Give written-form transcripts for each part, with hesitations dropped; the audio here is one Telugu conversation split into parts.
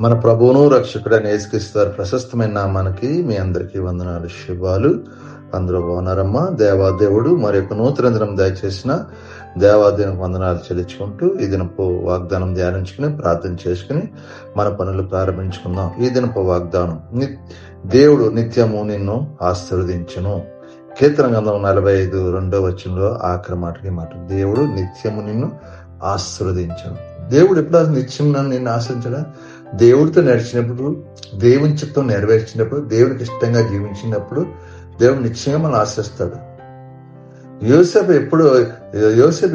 మన ప్రభువును రక్షకుడైన యేసుక్రీస్తు వారి ప్రశస్తమైన నామానికి మీ అందరికీ వందనాలు, శుభాలు. అందరూ బాగున్నారమ్మా. దేవాదేవుడు మరి యొక్క నూతన దినం దయచేసిన దేవాదేవుని వందనాలు చెల్లించుకుంటూ ఈ దినపు వాగ్దానం ధ్యానించుకుని ప్రార్థన చేసుకుని మన పనులు ప్రారంభించుకుందాం. ఈ దినపు వాగ్దానం, దేవుడు నిత్యము నిన్ను ఆశీర్వదించును. కీర్తన గ్రంథం 45:2 ఆఖరి మాటకి మాట, దేవుడు నిత్యము నిన్ను ఆశీర్వదించును. దేవుడు ఎప్పుడు నిత్యం నిన్ను ఆశించడా? దేవుడితో నడిచినప్పుడు, దేవుని చిత్తం నెరవేర్చినప్పుడు, దేవునికి ఇష్టంగా జీవించినప్పుడు దేవుడు నిశ్చయంగా మనం ఆశిస్తాడు. యోసేపు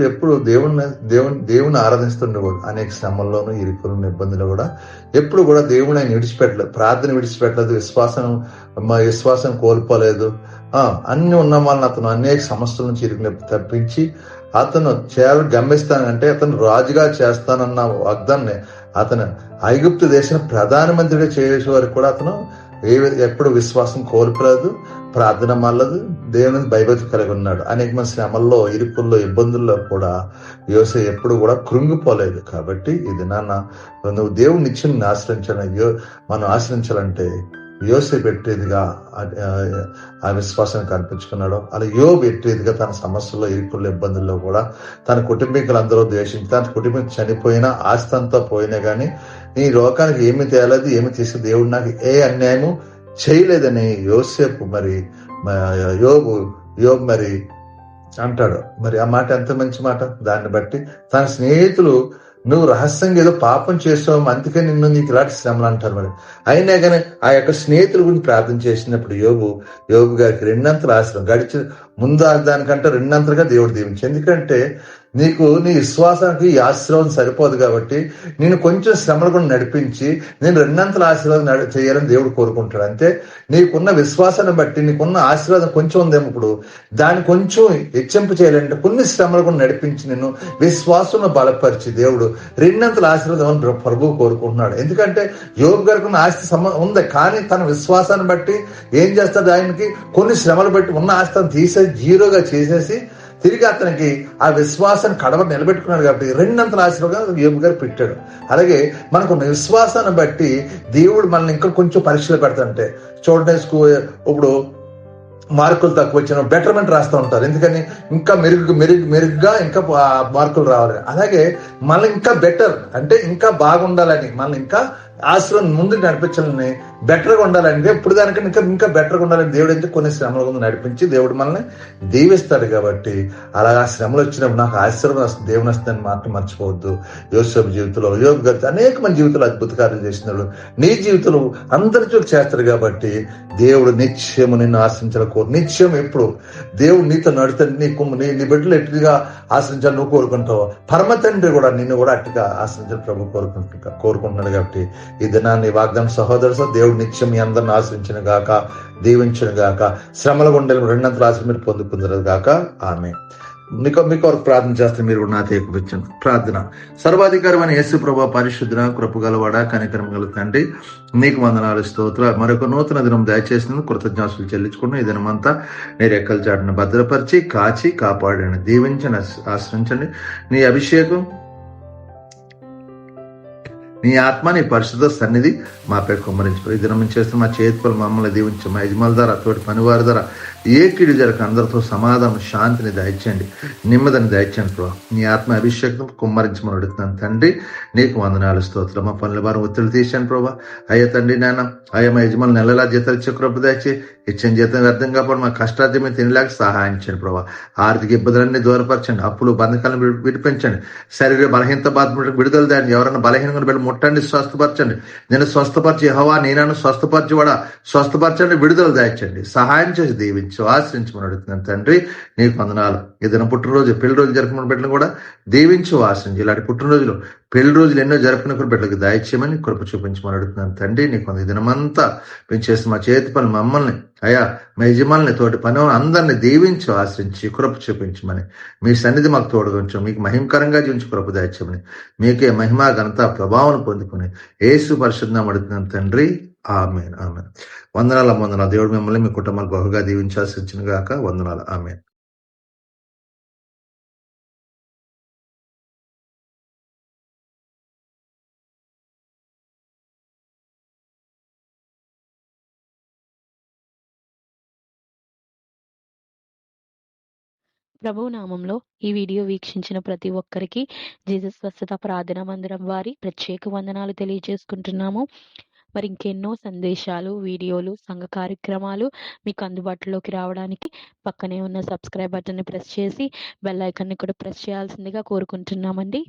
ఎప్పుడు దేవుని ఆరాధిస్తుండేవాడు. అనేక శ్రమల్లోనూ, ఇరుకులను, ఇబ్బందులు కూడా ఎప్పుడు కూడా దేవుని ఆయన విడిచిపెట్టలేదు. ప్రార్థన విడిచిపెట్టలేదు, విశ్వాసం కోల్పోలేదు. అన్ని ఉన్న వాళ్ళని అతను అనేక సమస్యల నుంచి ఇరుకుని తప్పించి అతను గమ్మిస్తానంటే అతను రాజుగా చేస్తానన్న వాగ్దాన్ని అతను ఐగుప్తు దేశం ప్రధానమంత్రిగా చేసే వరకు కూడా అతను ఎప్పుడు విశ్వాసం కోల్పోలేదు, ప్రార్థన మల్లదు, దేవుని భయభక్తి కలిగి ఉన్నాడు. అనేక మంది శ్రమల్లో, ఇరుకుల్లో, ఇబ్బందుల్లో కూడా యోసేపు ఎప్పుడు కూడా కృంగిపోలేదు. కాబట్టి ఇది నువ్వు దేవుని నిత్యం మనం ఆశ్రయించాలంటే యోసేపు ఎట్టేదిగా ఆ విశ్వాసాన్ని కనిపించుకున్నాడు. అలా యోబు ఎట్టేదిగా తన సమస్యల్లో, ఇరుకుల్లో, ఇబ్బందుల్లో కూడా తన కుటుంబీకులందరూ ద్వేషించి, తన కుటుంబం చనిపోయినా, ఆస్తి అంతా పోయినా గానీ నీ లోకానికి ఏమి తేలేదు, ఏమి తీసుకు దేవుడు నాకు ఏ అన్యాయము చేయలేదని యోబు మరి అంటాడు. మరి ఆ మాట ఎంత మంచి మాట. దాన్ని బట్టి తన స్నేహితులు నువ్వు రహస్యంగా ఏదో పాపం చేస్తావు, అందుకే నీకు ఇలాంటి శ్రమలు అంటారు. మరి అయినా కానీ ఆ యొక్క స్నేహితుల గురించి ప్రార్థన చేసినప్పుడు యోబు గారికి రెండంతల ఆశ్రమం గడిచిన ముందు దానికంటే రెండంతలుగా దేవుడు దీవించి. ఎందుకంటే నీ విశ్వాసానికి ఈ ఆశీర్వాదం సరిపోదు కాబట్టి నేను కొంచెం శ్రమలు కూడా నడిపించి నేను రెండంతల ఆశీర్వాదం చేయాలని దేవుడు కోరుకుంటాడు. అంతే నీకున్న విశ్వాసాన్ని బట్టి నీకున్న ఆశీర్వాదం కొంచెం ఉందేమో, ఇప్పుడు దాన్ని కొంచెం హెచ్చింపు చేయాలంటే కొన్ని శ్రమలు కూడా నడిపించి నిన్ను విశ్వాసంలో బలపరిచి దేవుడు రెండంతల ఆశీర్వాదం ప్రభువు కోరుకుంటున్నాడు. ఎందుకంటే యోబు గారికి ఉన్న ఆస్తి ఉంది, కానీ తన విశ్వాసాన్ని బట్టి ఏం చేస్తాడు, ఆయనకి కొన్ని శ్రమలు బట్టి ఉన్న ఆస్తిని తీసేసి జీరోగా చేసేసి తిరిగి అతనికి ఆ విశ్వాసాన్ని కడవ నిలబెట్టుకున్నాడు. కాబట్టి రెండంతల ఆశీర్వాదం యోబు గారు పెట్టాడు. అలాగే మనకున్న విశ్వాసాన్ని బట్టి దేవుడు మనల్ని ఇంకా కొంచెం పరీక్షలు పెడతాంటే చూడండి, ఇప్పుడు మార్కులు తక్కువ వచ్చిన బెటర్మెంట్ రాస్తూ ఉంటారు. ఎందుకని ఇంకా మెరుగ్గా ఇంకా మార్కులు రావాలి. అలాగే మనల్ని ఇంకా బెటర్ అంటే ఇంకా బాగుండాలని, మనల్ని ఇంకా ఆశీర్వాదం ముందుకు నడిపించాలని, బెటర్గా ఉండాలంటే ఇప్పుడు దానికంటే ఇంకా బెటర్గా ఉండాలని దేవుడు అయితే కొన్ని శ్రమల ముందు నడిపించి దేవుడు మనల్ని దీవిస్తాడు. కాబట్టి అలా ఆ శ్రమలు వచ్చినప్పుడు నాకు ఆశీర్వాదం వస్తుంది, దేవుని వస్తుందని మాట మర్చిపోవద్దు. యోసేపు జీవితంలో, యోబు గారు అనేక మంది జీవితంలో అద్భుత కార్యాలు చేసినాడు. నీ జీవితంలో అందరి చోటు చేస్తాడు. కాబట్టి దేవుడు నిత్యము నిన్ను ఆశ్రయించాలి నిత్యం ఎప్పుడు దేవుడు నీతో నడుతుంది. నీ బిడ్డలు ఎట్టుగా ఆశ్రయించాలి నువ్వు కోరుకుంటావు. పరమ తండ్రి కూడా నిన్ను కూడా అట్టుగా ఆశ్రయించాలి ప్రభు కోరుకుంటున్నాడు. కాబట్టి ఈ దినాన్ని వాగ్దానం సహోదరు దేవుడు నిత్యం మీ అందరిని ఆశ్రయించిన గాక, దీవించిన గాక, శ్రమల గుండెలు రెండంతల ఆశ్రయం మీరు పొందుకుందరు గాక. ఆమె మీకు ప్రార్థన చేస్తే మీరు కూడా నాతో ఏకపించండి. ప్రార్థన. సర్వాధికారమైన యేసు ప్రభువా, పరిశుద్ధుడ, కృపగలవాడ, కనికరం గల తండ్రి, నీకు వందనాలు, స్తోత్రాలు. మరొక నూతన దినం దయచేసినందుకు కృతజ్ఞతలు చెల్లించుకుని ఈ దినమంతా నీ రెక్కల చాటును భద్రపరిచి కాచి కాపాడండి, దీవించండి, ఆశ్రయించండి. నీ అభిషేకం, నీ ఆత్మ, నీ పరిశుద్ధ సన్నిధి మాపై కుమ్మరించు. ఈ దినం చేస్తున్న మా చేతులు మమ్మల్ని దీవించు. మా యజమానుల ద్వారా, తోటి పనివారి ద్వారా ఏ కీడు జరగక అందరితో సమాధానం, శాంతిని దయచేయండి, నెమ్మదిని దయచేయండి ప్రభా. నీ ఆత్మ అభిషేకం కుమ్మరించమని అడుగుతున్నాను తండ్రి. నీకు వందనాలు, స్తోత్రం. మా పనుల వారం ఒత్తిడి తీసాను ప్రభా. అయ్యా తండ్రి నాన్న, అయ్యా మా యజమానులు నెలలా జీతాలు ఇచ్చే కృప దయచి ఇచ్చిన జీతం వ్యర్థం కాపాడు. మా కష్టార్థమే తినలేక సహాయం చేయండి ప్రభా. ఆర్థిక ఇబ్బందులన్నీ దూరపరచండి, అప్పులు బంధకాలను విడిపించండి, శరీర బలహీనత బాధ విడుదల దాన్ని ఎవరైనా బలహీనంగా వెళ్ళి ముట్టండి, స్వస్థపరచండి. నేను స్వస్థపరిచి యెహోవా నేనను స్వస్థపరిచి కూడా స్వస్థపరచండి, విడుదల దాచండి, సహాయం చేసి దీవించి ఆశ్రయించమని అడుగుతున్నాను తండ్రి. నీకు వందనాలు. ఏదైనా పుట్టినరోజు, పెళ్లి రోజు జరుపుకున్న బిడ్డలు కూడా దీవించు, ఆశ్రయించి. ఇలాంటి పుట్టినరోజులు, పెళ్లి రోజులు ఎన్నో జరుపుకున్న బిడ్డలకు దయచేయమని కృప చూపించమని అడుగుతున్నాను తండ్రి. నీకు ఈ దినమంతా మేము చేసిన మా చేతి పని మమ్మల్ని, అయ్యా మా యజమానుల్ని, తోటి పని అందరినీ దీవించి, ఆశ్రయించి, కృప చూపించమని, మీ సన్నిధి మాకు తోడుగుంచు, మీకు మహిమకరంగా జీవించి కృప దయచేయమని, మీకే మహిమ, ఘనత, ప్రభావం పొందుకుని యేసు పరిశుద్ధం అడుగుతున్నాను తండ్రి. ఆమేన్, ఆమేన్. వందనాలు. దేవుడు మిమ్మల్ని, మీ కుటుంబాలు బహుగా దీవించాల్సి గాక. వందనాలు. ఆమేన్. ప్రభువు నామంలో ఈ వీడియో వీక్షించిన ప్రతి ఒక్కరికి జీసస్ స్వస్థత ప్రార్థనా మందిరం వారి ప్రత్యేక వందనాలు తెలియజేసుకుంటున్నాము. మరి ఇంకెన్నో సందేశాలు, వీడియోలు, సంఘ కార్యక్రమాలు మీకు అందుబాటులోకి రావడానికి పక్కనే ఉన్న సబ్స్క్రైబ్ బటన్ని ప్రెస్ చేసి బెల్ ఐకాన్ని కూడా ప్రెస్ చేయాల్సిందిగా కోరుకుంటున్నామండి.